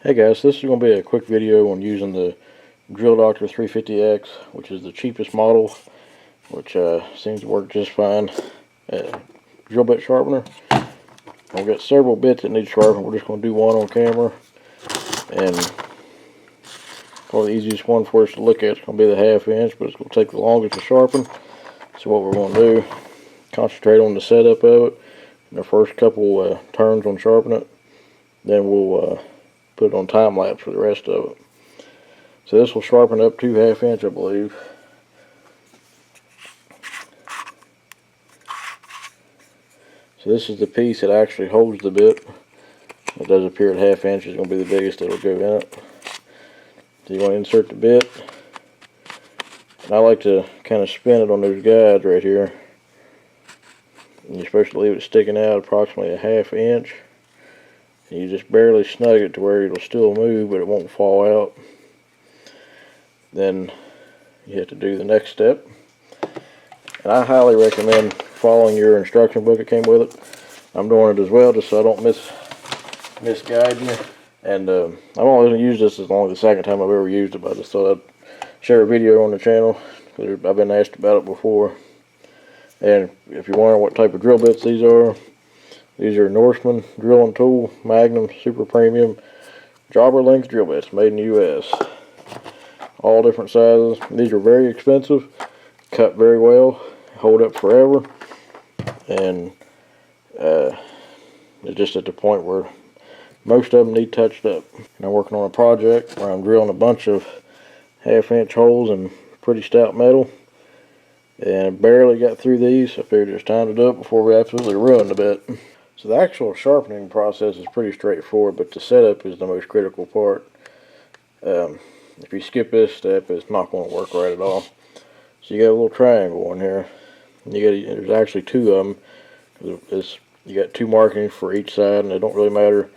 Hey guys, this is going to be a quick video on using the Drill Doctor 350X, which is the cheapest model, which seems to work just fine. Drill bit sharpener. I've got several bits that need sharpening. We're just going to do one on camera, and probably the easiest one for us to look at is going to be the 1/2 inch, but it's going to take the longest to sharpen. So what we're going to do, concentrate on the setup of it, and the first couple turns on sharpening it, then we'll put it on time lapse for the rest of it. So this will sharpen up to 1/2 inch, I believe. So this is the piece that actually holds the bit. It does appear at 1/2 inch is going to be the biggest that'll go in it. So you want to insert the bit. And I like to kind of spin it on those guides right here. And you're supposed to leave it sticking out approximately 1/2 inch. And you just barely snug it to where it'll still move, but it won't fall out. Then you have to do the next step. And I highly recommend following your instruction book that came with it. I'm doing it as well just so I don't misguide you. And I'm only going to use this as only the second time I've ever used it, but I just thought I'd share a video on the channel because I've been asked about it before. And if you're wondering what type of drill bits these are Norseman drilling tool, Magnum, super premium, jobber length drill bits made in the U.S. All different sizes. These are very expensive, cut very well, hold up forever, and it's just at the point where most of them need touched up. And I'm working on a project where I'm drilling a bunch of 1/2 inch holes in pretty stout metal, and I barely got through these. I figured it was time to do it before we absolutely ruin the bit. So the actual sharpening process is pretty straightforward, but the setup is the most critical part. If you skip this step, it's not going to work right at all. So you got a little triangle on here. There's actually two of them. You got two markings for each side, and it don't really matter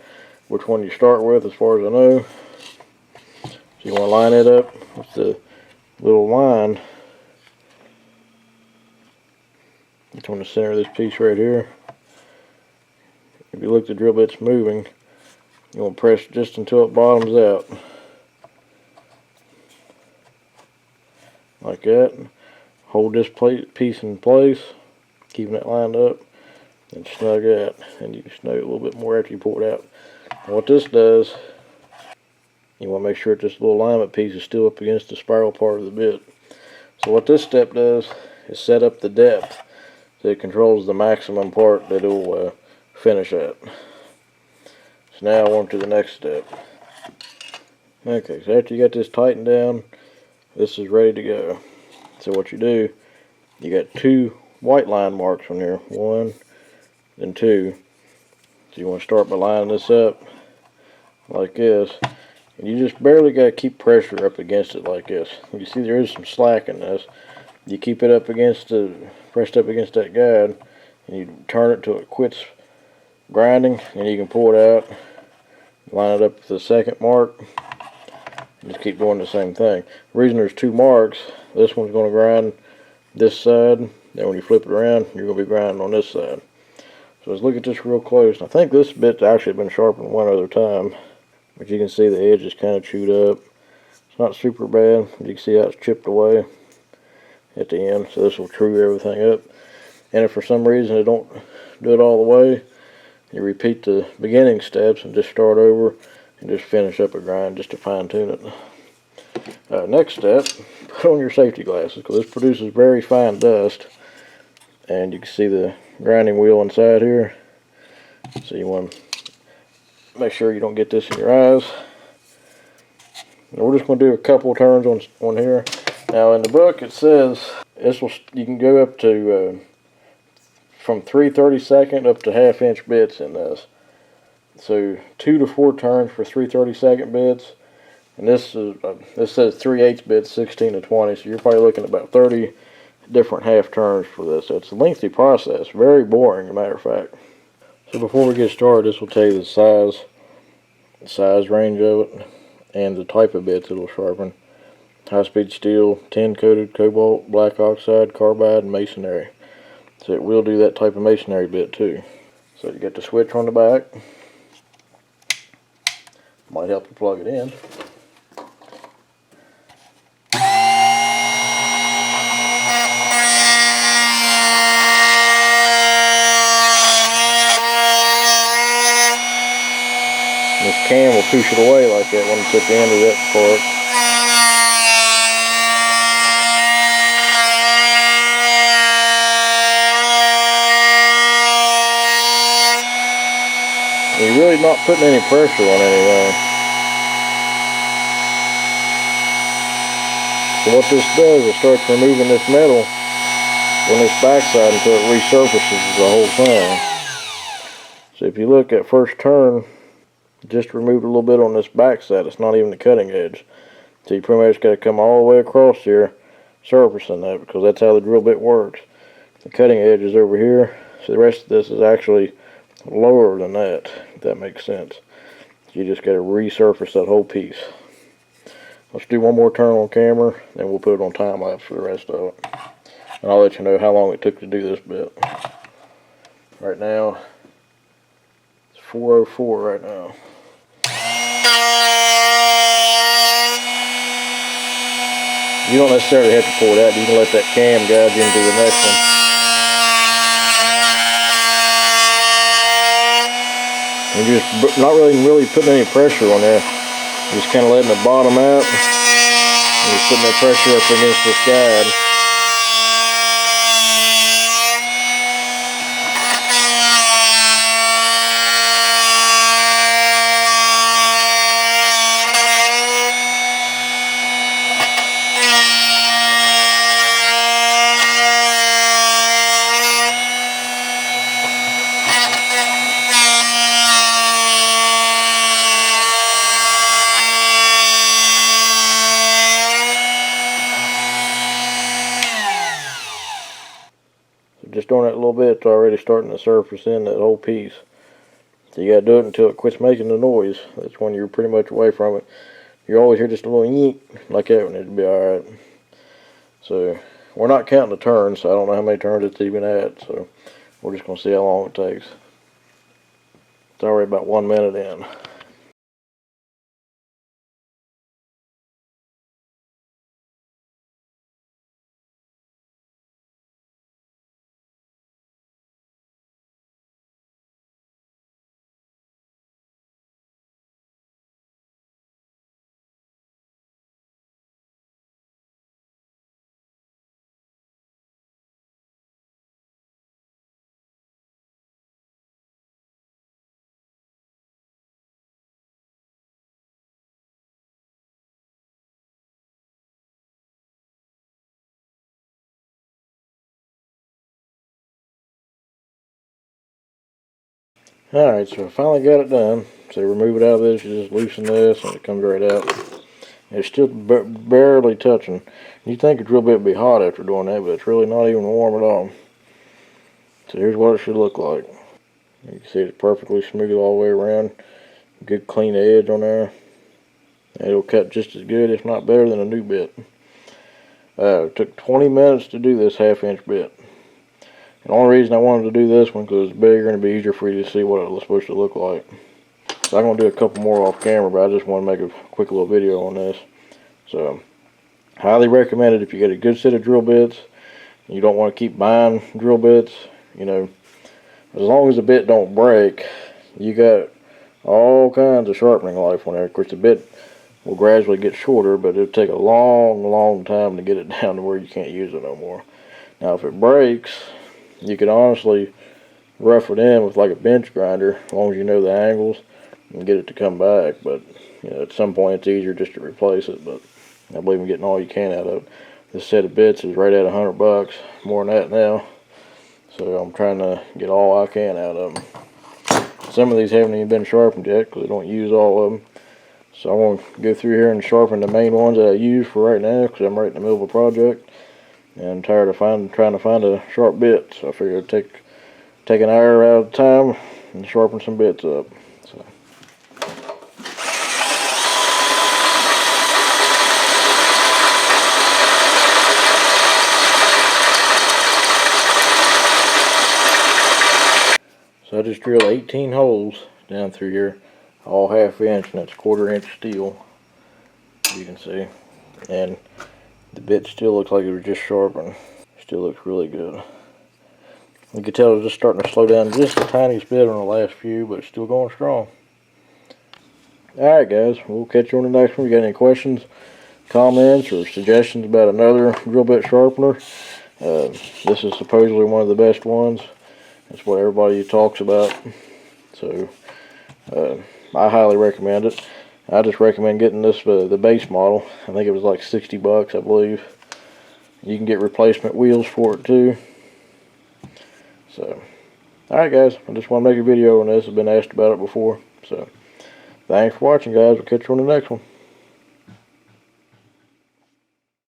which one you start with, as far as I know. So you want to line it up with the little line. It's on the center of this piece right here. If you look, the drill bit's moving. You want to press just until it bottoms out. Like that. Hold this piece in place, keeping it lined up, and snug out. And you can snug it a little bit more after you pull it out. And what this does, you want to make sure that this little alignment piece is still up against the spiral part of the bit. So what this step does is set up the depth so it controls the maximum part that it will finish at. So now on to the next step. Okay, so after you got this tightened down, this is ready to go. So what you do, you got two white line marks on here, one and two. So you want to start by lining this up like this, and you just barely got to keep pressure up against it like this. You see there is some slack in this. You keep it up against pressed up against that guide, and you turn it till it quits grinding, and you can pull it out, line it up with the second mark, and just keep doing the same thing. The reason there's two marks, this one's going to grind this side, then when you flip it around, you're going to be grinding on this side. So let's look at this real close. I think this bit's actually been sharpened one other time, but you can see the edge is kind of chewed up. It's not super bad. You can see how it's chipped away at the end, so this will true everything up. And if for some reason it don't do it all the way, you repeat the beginning steps and just start over and just finish up a grind just to fine tune it. Next step, put on your safety glasses because this produces very fine dust, and you can see the grinding wheel inside here. So you want to make sure you don't get this in your eyes. And we're just going to do a couple turns on here. Now in the book it says you can go up to from 3/32 up to 1/2 inch bits in this. So 2 to 4 turns for 3/32 bits, and this says 3/8 bits, 16 to 20. So you're probably looking at about 30 different half turns for this. So it's a lengthy process, very boring, as a matter of fact. So before we get started, this will tell you the size range of it, and the type of bits it'll sharpen. High-speed steel, tin coated, cobalt, black oxide, carbide, and masonry. So it will do that type of masonry bit too. So you got the switch on the back. Might help you plug it in. This cam will push it away like that when it's at the end of that part. And you're really not putting any pressure on anything. So what this does is starts removing this metal on this backside until it resurfaces the whole thing. So if you look at first turn, just removed a little bit on this backside. It's not even the cutting edge. So you pretty much got to come all the way across here, surfacing that, because that's how the drill bit works. The cutting edge is over here, so the rest of this is actually lower than that, if that makes sense. You just got to resurface that whole piece. Let's do one more turn on camera, then we'll put it on time lapse for the rest of it. And I'll let you know how long it took to do this bit. Right now, it's 4:04 right now. You don't necessarily have to pull it out. You can let that cam guide you into the next one. And you're just not really putting any pressure on there. You're just kind of letting it bottom out. And you're putting that pressure up against this guide. Just on that little bit, it's already starting to surface in that whole piece. So you gotta do it until it quits making the noise. That's when you're pretty much away from it. You always hear just a little yeet like that when it'll be alright. So we're not counting the turns, so I don't know how many turns it's even at. So we're just gonna see how long it takes. It's already about 1 minute in. Alright, so I finally got it done. So remove it out of this, you just loosen this and it comes right out. It's still barely touching. You think a drill bit would be hot after doing that, but it's really not even warm at all. So here's what it should look like. You can see it's perfectly smooth all the way around. Good clean edge on there. It'll cut just as good, if not better, than a new bit. It took 20 minutes to do this 1/2 inch bit. The only reason I wanted to do this one because it's bigger and it'd be easier for you to see what it was supposed to look like. So I'm going to do a couple more off camera, but I just want to make a quick little video on this. So, highly recommend it if you get a good set of drill bits. You don't want to keep buying drill bits. You know, as long as the bit don't break, you got all kinds of sharpening life on there. Of course, the bit will gradually get shorter, but it'll take a long time to get it down to where you can't use it no more. Now, if it breaks, you could honestly rough it in with like a bench grinder, as long as you know the angles, and get it to come back. But you know, at some point, it's easier just to replace it. But I believe in getting all you can out of it. This set of bits is right at $100, more than that now. So I'm trying to get all I can out of them. Some of these haven't even been sharpened yet because I don't use all of them. So I'm going to go through here and sharpen the main ones that I use for right now because I'm right in the middle of a project. And I'm tired of trying to find a sharp bit. So I figured I'd take an hour out of time and sharpen some bits up. So. So I just drilled 18 holes down through here. all 1/2 inch, and it's 1/4 inch steel, you can see. And the bit still looks like it was just sharpened. Still looks really good. You can tell it's just starting to slow down just the tiniest bit on the last few, but it's still going strong. Alright guys, we'll catch you on the next one. If you got any questions, comments, or suggestions about another drill bit sharpener, this is supposedly one of the best ones. That's what everybody talks about. So I highly recommend it. I just recommend getting this, the base model. I think it was like 60 bucks, I believe. You can get replacement wheels for it too. So, alright guys, I just want to make a video on this. I've been asked about it before. So, thanks for watching guys. We'll catch you on the next one.